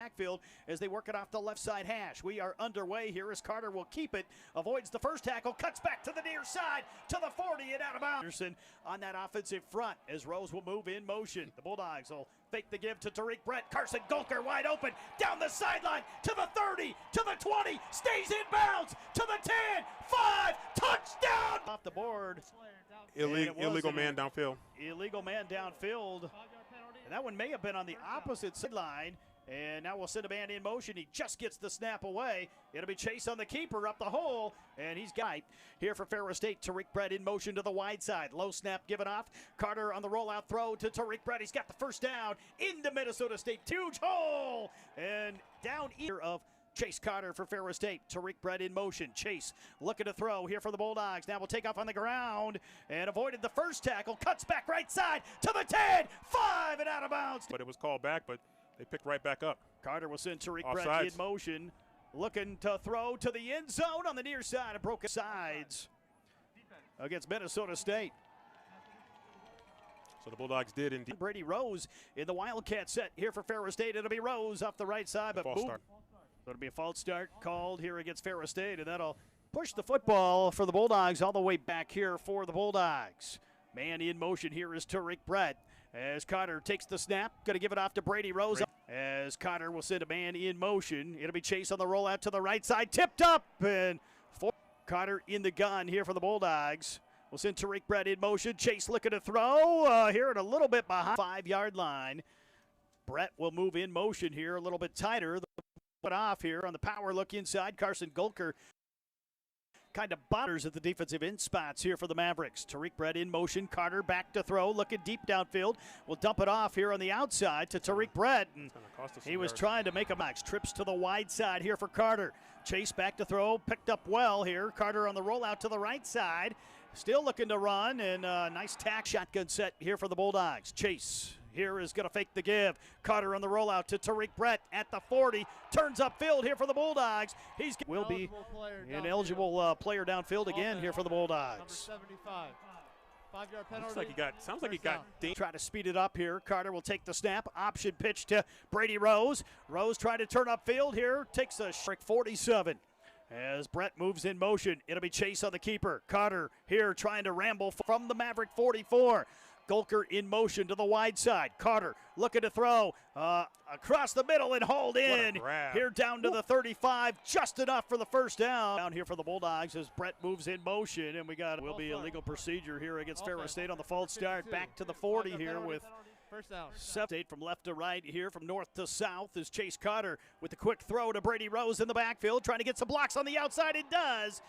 backfield as they work it off the left side hash. We are underway here as Carter will keep it, avoids the first tackle, cuts back to the near side to the 40 and out of bounds. Anderson on that offensive front as Rose will move in motion. The Bulldogs will fake the give to Tariq Brett. Carson Gulker wide open down the sideline to the 30, to the 20, stays in bounds to the 10, 5, touchdown! Off the board. Illegal man downfield. Illegal man downfield. And that one may have been on the opposite sideline. And now we'll send a man in motion. He just gets the snap away. It'll be Chase on the keeper up the hole. And he's got here for Ferris State. Tariq Brett in motion to the wide side. Low snap given off. Carter on the rollout throw to Tariq Brett. He's got the first down into Minnesota State. Huge hole. And down here of Chase Carter for Ferris State. Tariq Brett in motion. Chase looking to throw here for the Bulldogs. Now will take off on the ground and avoided the first tackle. Cuts back right side to the 10, 5 and out of bounds. But it was called back, but they picked right back up. Carter will send Tariq Brett in motion. Looking to throw to the end zone on the near side and broken sides against Minnesota State. So the Bulldogs did indeed. Brady Rose in the Wildcat set here for Ferris State. It'll be Rose off the right side, but boom. It'll be a false start called here against Ferris State, and that'll push the football for the Bulldogs all the way back here for the Bulldogs. Man in motion here is Tariq Brett as Carter takes the snap. Going to give it off to Brady Rose as Carter will send a man in motion. It'll be Chase on the rollout to the right side. Tipped up and Carter in the gun here for the Bulldogs. We'll send Tariq Brett in motion. Chase looking to throw here at a little bit behind 5-yard line. Brett will move in motion here a little bit tighter. Put off here on the power look inside. Carson Gulker kind of bothers at the defensive end spots here for the Mavericks. Tariq Brett in motion. Carter back to throw, looking deep downfield. We'll dump it off here on the outside to Tariq Brett. And he was trying to make a max. Trips to the wide side here for Carter. Chase back to throw, picked up well here. Carter on the rollout to the right side. Still looking to run, and nice tack shotgun set here for the Bulldogs. Chase here is going to fake the give. Carter on the rollout to Tariq Brett at the 40. Turns upfield here for the Bulldogs. He's will be an eligible player downfield again here for the Bulldogs. Number 75. 5-yard penalty. Sounds like he got try to speed it up here. Carter will take the snap. Option pitch to Brady Rose. Rose trying to turn upfield here. Takes a 47. As Brett moves in motion, it'll be Chase on the keeper. Carter here trying to ramble from the Maverick 44. Gulker in motion to the wide side. Carter looking to throw across the middle and hauled in. Here down to the 35, just enough for the first down. Down here for the Bulldogs as Brett moves in motion, and will be a legal procedure here against Ferris State on the false start. Back to the 40 here with first down. State from left to right here, from north to south is Chase Carter with the quick throw to Brady Rose in the backfield, trying to get some blocks on the outside. It does.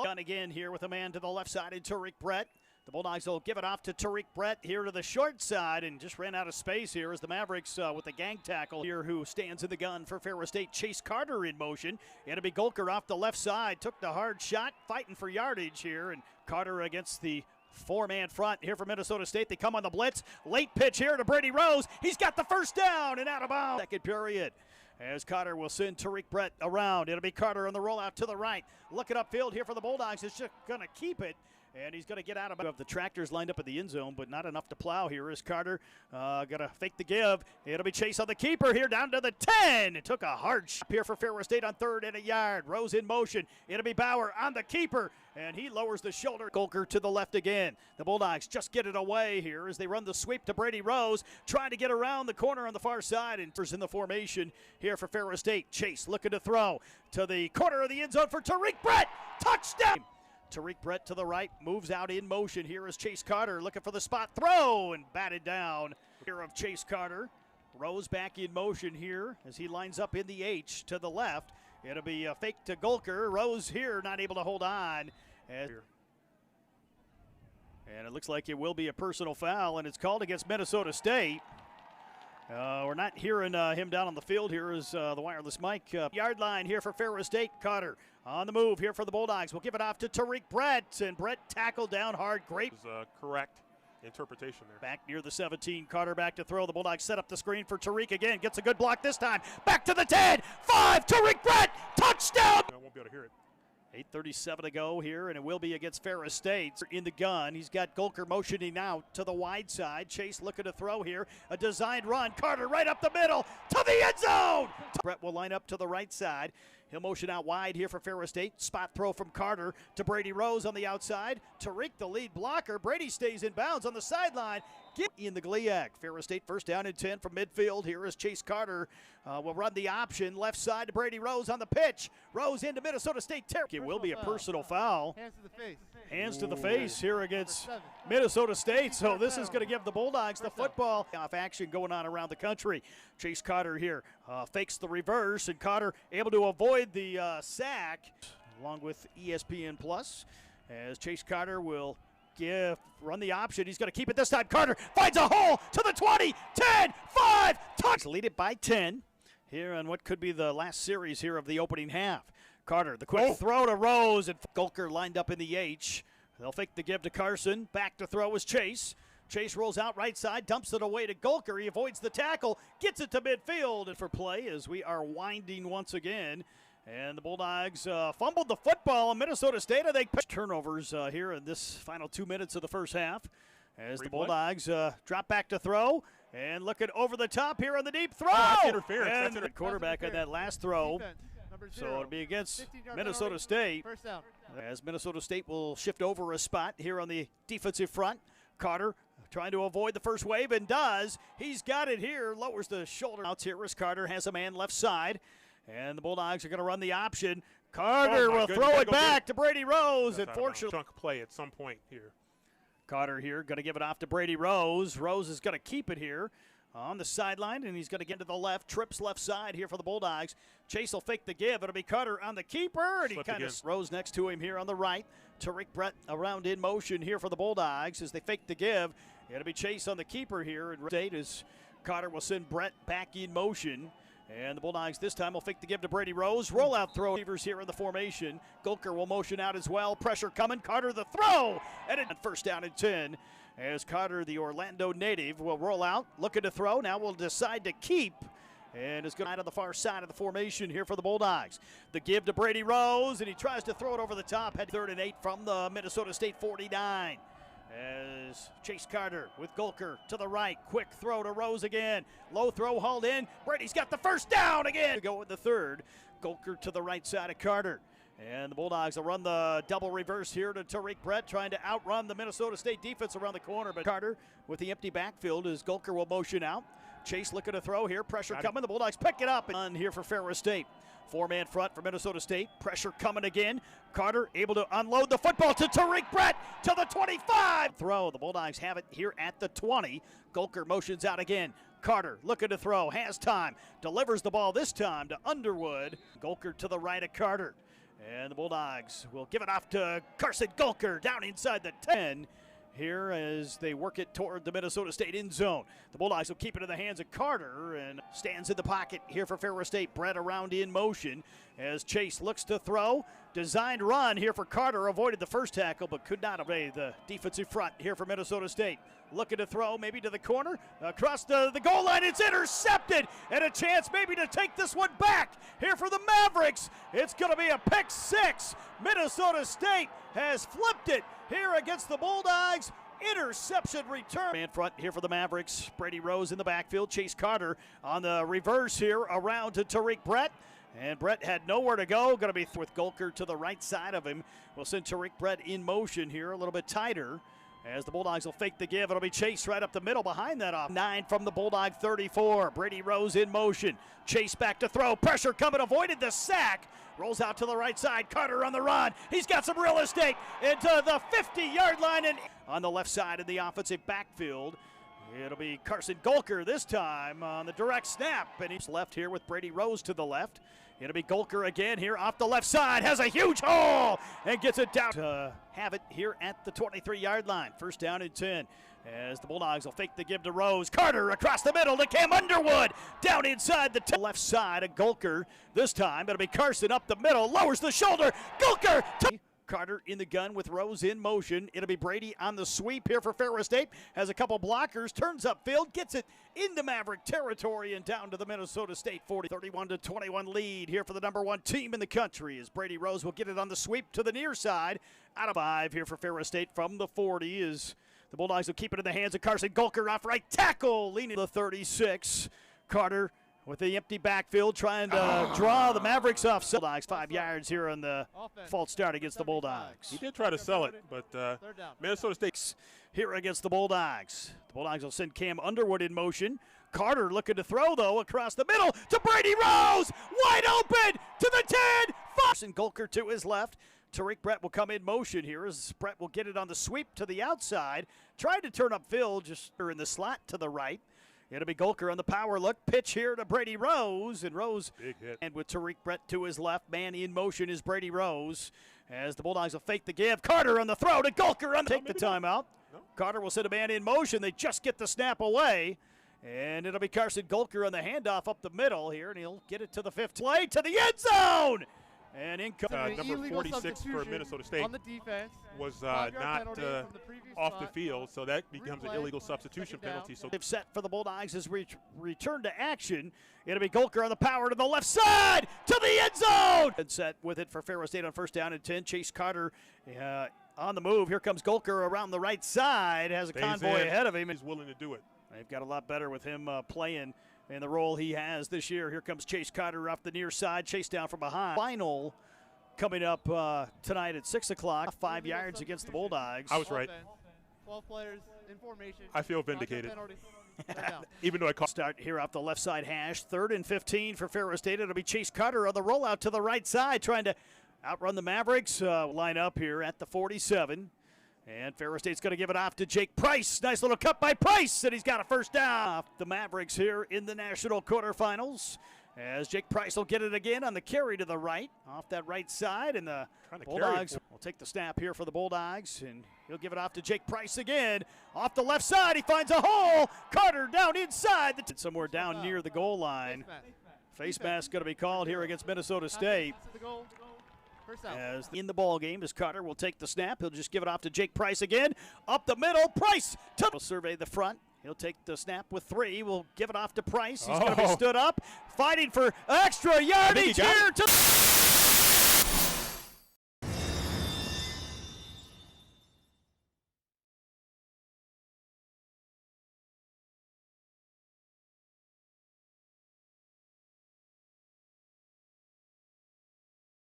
Done again here with a man to the left side and Tariq Brett. The Bulldogs will give it off to Tariq Brett here to the short side, and just ran out of space here as the Mavericks with the gang tackle here who stands in the gun for Ferris State. Chase Carter in motion. It'll be Gulker off the left side. Took the hard shot, fighting for yardage here, and Carter against the 4-man front here for Minnesota State. They come on the blitz. Late pitch here to Brady Rose. He's got the first down and out of bounds. Second period. As Carter will send Tariq Brett around. It'll be Carter on the rollout to the right. Looking upfield here for the Bulldogs. It's just going to keep it. And he's going to get out of the tractors lined up at the end zone, but not enough to plow here as Carter going to fake the give. It'll be Chase on the keeper here down to the 10. It took a hard shot here for Ferris State on 3rd and a yard. Rose in motion. It'll be Bauer on the keeper, and he lowers the shoulder. Gulker to the left again. The Bulldogs just get it away here as they run the sweep to Brady Rose, trying to get around the corner on the far side, and in the formation here for Ferris State. Chase looking to throw to the corner of the end zone for Tariq Brett. Touchdown! Tariq Brett to the right, moves out in motion. Here is Chase Carter looking for the spot throw and batted down. Here of Chase Carter. Rose back in motion here as he lines up in the H to the left. It'll be a fake to Gulker. Rose here not able to hold on. And it looks like it will be a personal foul, and it's called against Minnesota State. We're not hearing him down on the field here as the wireless mic. Yard line here for Ferris State. Carter on the move here for the Bulldogs. We'll give it off to Tariq Brett, and Brett tackled down hard. Great. Correct interpretation there. Back near the 17. Carter back to throw. The Bulldogs set up the screen for Tariq again. Gets a good block this time. Back to the 10. 5. Tariq Brett. Touchdown. I won't be able to hear it. 8:37 to go here, and it will be against Ferris State. In the gun, he's got Golker motioning out to the wide side. Chase looking to throw here. A designed run. Carter right up the middle to the end zone. Brett will line up to the right side. He'll motion out wide here for Ferris State. Spot throw from Carter to Brady Rose on the outside. Tariq, the lead blocker. Brady stays in bounds on the sideline. Get in the GLIAC. Ferris State first down and 10 from midfield. Here is Chase Carter. Will run the option. Left side to Brady Rose on the pitch. Rose into Minnesota State territory. It will be a personal foul. Hands to the face. Hands to the face here against Minnesota State. So this is going to give the Bulldogs the football. Off action going on around the country. Chase Carter here fakes the reverse, and Carter able to avoid the sack along with ESPN Plus as Chase Carter will run the option. He's going to keep it this time. Carter finds a hole to the 20, 10, 5, touch. Lead it by 10 here on what could be the last series here of the opening half. Carter, the quick throw to Rose, and Golker lined up in the H. They'll fake the give to Carson. Back to throw is Chase. Chase rolls out right side, dumps it away to Golker. He avoids the tackle, gets it to midfield. And for play as we are winding once again. And the Bulldogs fumbled the football in Minnesota State. They push turnovers here in this final 2 minutes of the first half as the Bulldogs drop back to throw and looking over the top here on the deep throw. That's interference. And the quarterback on that last throw. So it'll be against Minnesota State. First down. As Minnesota State will shift over a spot here on the defensive front. Carter trying to avoid the first wave and does. He's got it here. Lowers the shoulder. Out here as Carter has a man left side. And the Bulldogs are going to run the option. Carter will throw it back to Brady Rose. Unfortunately, chunk play at some point here. Carter here going to give it off to Brady Rose. Rose is going to keep it here on the sideline, and he's going to get to the left. Trips left side here for the Bulldogs. Chase will fake the give. It'll be Carter on the keeper, and he kind of Rose next to him here on the right. Tariq Brett around in motion here for the Bulldogs as they fake the give. It'll be Chase on the keeper here. And State as Carter will send Brett back in motion. And the Bulldogs this time will fake the give to Brady Rose. Rollout throw. Receivers here in the formation. Golker will motion out as well. Pressure coming. Carter the throw. And it first down and 10. As Carter, the Orlando native, will roll out. Looking to throw. Now will decide to keep. And is going to on the far side of the formation here for the Bulldogs. The give to Brady Rose. And he tries to throw it over the top. Had 3rd and 8 from the Minnesota State 49. As Chase Carter with Golker to the right. Quick throw to Rose again. Low throw hauled in. Brady's got the first down again. To go with the third. Golker to the right side of Carter. And the Bulldogs will run the double reverse here to Tariq Brett, trying to outrun the Minnesota State defense around the corner. But Carter with the empty backfield as Golker will motion out. Chase looking to throw here. Pressure coming. The Bulldogs pick it up. And here for Ferris State. 4-man front for Minnesota State. Pressure coming again. Carter able to unload the football to Tariq Brett to the 25. Throw. The Bulldogs have it here at the 20. Golker motions out again. Carter looking to throw. Has time. Delivers the ball this time to Underwood. Golker to the right of Carter. And the Bulldogs will give it off to Carson Golker down inside the 10. Here as they work it toward the Minnesota State end zone. The Bulldogs will keep it in the hands of Carter and stands in the pocket here for Ferris State. Brett around in motion as Chase looks to throw. Designed run here for Carter. Avoided the first tackle but could not obey the defensive front here for Minnesota State. Looking to throw maybe to the corner. Across the goal line. It's intercepted. And a chance maybe to take this one back here for the Mavericks. It's going to be a pick 6. Minnesota State has flipped it here against the Bulldogs. Interception return. Man front here for the Mavericks. Brady Rose in the backfield. Chase Carter on the reverse here around to Tariq Brett. And Brett had nowhere to go. Going to be with Golker to the right side of him. We'll send Tariq Brett in motion here a little bit tighter. As the Bulldogs will fake the give. It'll be Chase right up the middle behind that off. 9 from the Bulldog 34. Brady Rose in motion. Chase back to throw. Pressure coming. Avoided the sack. Rolls out to the right side. Carter on the run. He's got some real estate into the 50-yard line. And on the left side in the offensive backfield, it'll be Carson Golker this time on the direct snap. And he's left here with Brady Rose to the left. It'll be Golker again here off the left side. Has a huge hole and gets it down to have it here at the 23-yard line. First down and 10 as the Bulldogs will fake the give to Rose. Carter across the middle to Cam Underwood. Down inside the left side of Golker. This time it'll be Carson up the middle. Lowers the shoulder. Golker Carter in the gun with Rose in motion. It'll be Brady on the sweep here for Ferris State. Has a couple blockers, turns upfield, gets it into Maverick territory and down to the Minnesota State 40. 31-21 lead here for the #1 team in the country as Brady Rose will get it on the sweep to the near side. Out of 5 here for Ferris State from the 40 is the Bulldogs will keep it in the hands of Carson Gulker off right tackle, leaning the 36. Carter with the empty backfield, trying to draw the Mavericks off. Bulldogs 5 yards here on the false start against the Bulldogs. He did try to sell it, but Minnesota State here against the Bulldogs. The Bulldogs will send Cam Underwood in motion. Carter looking to throw, though, across the middle to Brady Rose. Wide open to the 10. Carson Gulker to his left. Tariq Brett will come in motion here as Brett will get it on the sweep to the outside. Tried to turn upfield, just in the slot to the right. It'll be Gulker on the power look. Pitch here to Brady Rose. And Rose, big hit. And with Tariq Brett to his left, man in motion is Brady Rose. As the Bulldogs will fake the give. Carter on the throw to Gulker. Take the timeout. No. Carter will send a man in motion. They just get the snap away. And it'll be Carson Gulker on the handoff up the middle here. And he'll get it to the 5th play to the end zone. And in number 46 for Minnesota State on the defense was not off the field, so that becomes an illegal substitution penalty. So they've set for the Bulldogs as we return to action. It'll be Gulker on the power to the left side to the end zone. And set with it for Ferris State on 1st down and 10. Chase Carter on the move. Here comes Gulker around the right side. Has a convoy ahead of him. He's willing to do it. They've got a lot better with him playing in the role he has this year. Here comes Chase Carter off the near side. Chase down from behind. Final coming up tonight at 6 o'clock. 5 yards against the Bulldogs. I was right. 12 players in formation. I feel vindicated. Even though I caught. Start here off the left side hash. 3rd and 15 for Ferris State. It'll be Chase Carter on the rollout to the right side, trying to outrun the Mavericks. Line up here at the 47. And Ferris State's going to give it off to Jake Price. Nice little cut by Price, and he's got a 1st down. The Mavericks here in the national quarterfinals. As Jake Price will get it again on the carry to the right, off that right side, and the Bulldogs will take the snap here for the Bulldogs, and he'll give it off to Jake Price again. Off the left side, he finds a hole. Carter down inside, somewhere down near the goal line. Face mask going to be called here against Minnesota State. As in the ball game, as Carter will take the snap, he'll just give it off to Jake Price again. Up the middle, Price will survey the front. He'll take the snap with 3. We'll give it off to Price. He's going to be stood up, fighting for extra yardage here.